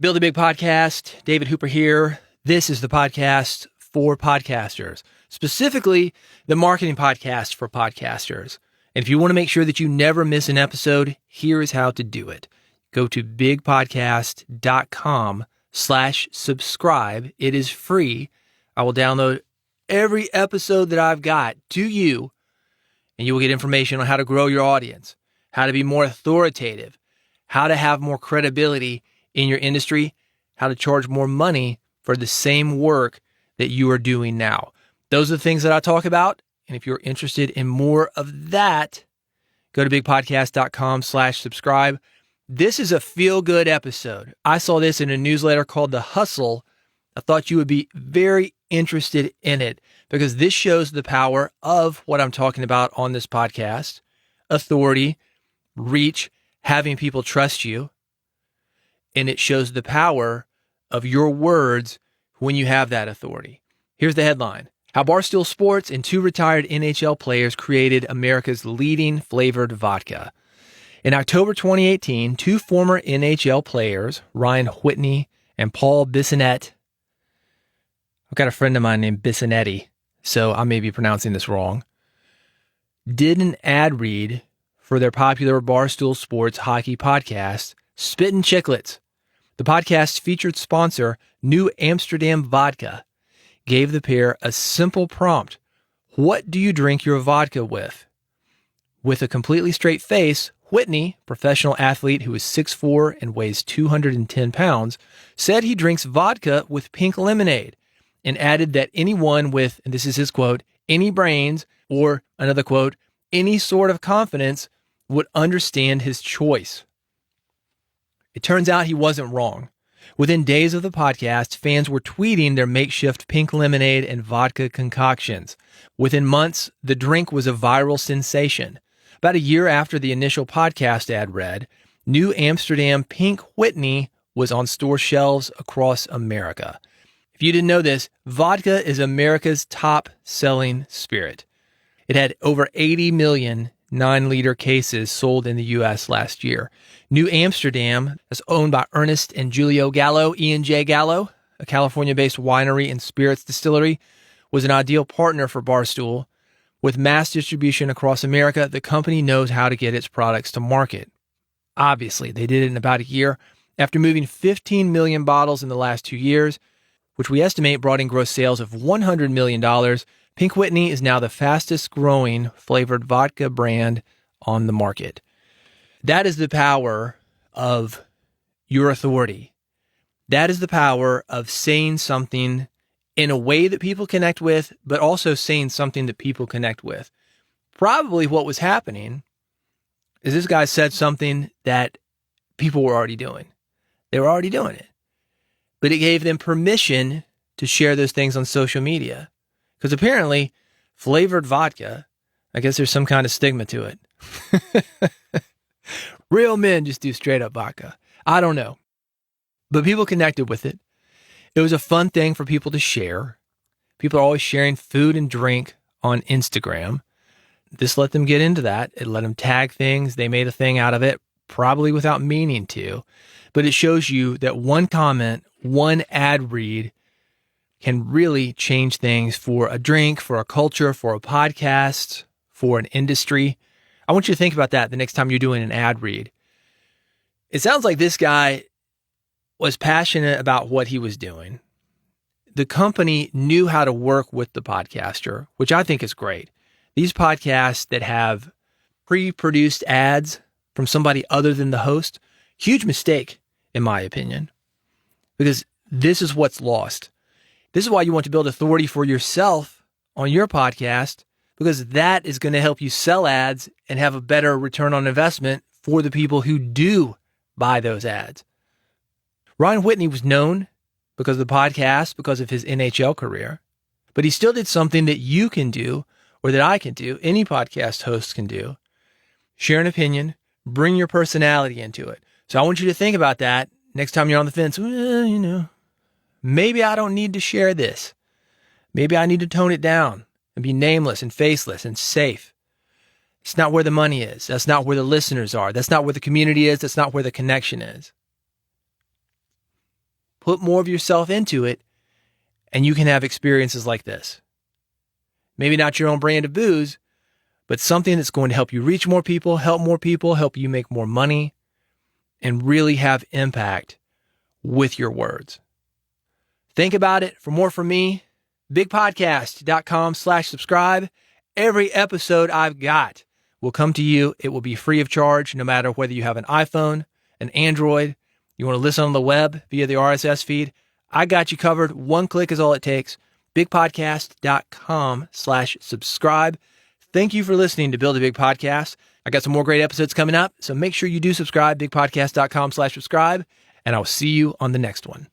Build a Big Podcast, David Hooper here. This is the podcast for podcasters, specifically the marketing podcast for podcasters. And if you want to make sure that you never miss an episode, here is how to do it. Go to bigpodcast.com/subscribe. It is free. I will download every episode that I've got to you, and you will get information on how to grow your audience, how to be more authoritative, how to have more credibility in your industry, how to charge more money for the same work that you are doing now. Those are the things that I talk about. And if you're interested in more of that, go to bigpodcast.com/subscribe. This is a feel-good episode. I saw this in a newsletter called The Hustle. I thought you would be very interested in it because this shows the power of what I'm talking about on this podcast: authority, reach, having people trust you. And it shows the power of your words when you have that authority. Here's the headline: How Barstool Sports and two retired NHL players created America's leading flavored vodka. In October 2018, two former NHL players, Ryan Whitney and Paul Bissonnette — I've got a friend of mine named Bissonetti, so I may be pronouncing this wrong — did an ad read for their popular Barstool Sports hockey podcast, Spittin' Chicklets. The podcast's featured sponsor, New Amsterdam Vodka, gave the pair a simple prompt: what do you drink your vodka with? With a completely straight face, Whitney, professional athlete who is 6'4" and weighs 210 pounds, said he drinks vodka with pink lemonade, and added that anyone with, and this is his quote, any brains, or another quote, any sort of confidence would understand his choice. It turns out he wasn't wrong. Within days of the podcast, fans were tweeting their makeshift pink lemonade and vodka concoctions. Within months, the drink was a viral sensation. About a year after the initial podcast ad read, New Amsterdam Pink Whitney was on store shelves across America. If you didn't know this, vodka is America's top-selling spirit. It had over 80 million 9-liter cases sold in the U.S. last year. New Amsterdam is owned by Ernest and Julio Gallo. E&J Gallo, a California-based winery and spirits distillery, was an ideal partner for Barstool. With mass distribution across America, the company knows how to get its products to market. Obviously, they did it in about a year. After moving 15 million bottles in the last 2 years, which we estimate brought in gross sales of $100 million, Pink Whitney is now the fastest growing flavored vodka brand on the market. That is the power of your authority. That is the power of saying something in a way that people connect with, but also saying something that people connect with. Probably what was happening is this guy said something that people were already doing. They were already doing it. But it gave them permission to share those things on social media. Because apparently, flavored vodka, I guess there's some kind of stigma to it. Real men just do straight up vodka. I don't know. But people connected with it. It was a fun thing for people to share. People are always sharing food and drink on Instagram. This let them get into that. It let them tag things. They made a thing out of it, probably without meaning to. But it shows you that one comment, one ad read can really change things for a drink, for a culture, for a podcast, for an industry. I want you to think about that the next time you're doing an ad read. It sounds like this guy was passionate about what he was doing. The company knew how to work with the podcaster, which I think is great. These podcasts that have pre-produced ads from somebody other than the host, huge mistake, in my opinion, because this is what's lost. This is why you want to build authority for yourself on your podcast, because that is going to help you sell ads and have a better return on investment for the people who do buy those ads. Ryan Whitney was known because of the podcast, because of his NHL career, but he still did something that you can do, or that I can do, any podcast host can do. Share an opinion, bring your personality into it. So I want you to think about that next time you're on the fence. Well, maybe I don't need to share this. Maybe I need to tone it down and be nameless and faceless and safe. It's not where the money is. That's not where the listeners are. That's not where the community is. That's not where the connection is. put more of yourself into it, and you can have experiences like this. Maybe not your own brand of booze, but something that's going to help you reach more people, help you make more money, and really have impact with your words. Think about it. For more from me, bigpodcast.com/subscribe. Every episode I've got will come to you. It will be free of charge, no matter whether you have an iPhone, an Android, you want to listen on the web via the RSS feed. I got you covered. One click is all it takes. bigpodcast.com/subscribe. Thank you for listening to Build a Big Podcast. I got some more great episodes coming up, so make sure you do subscribe, bigpodcast.com/subscribe, and I'll see you on the next one.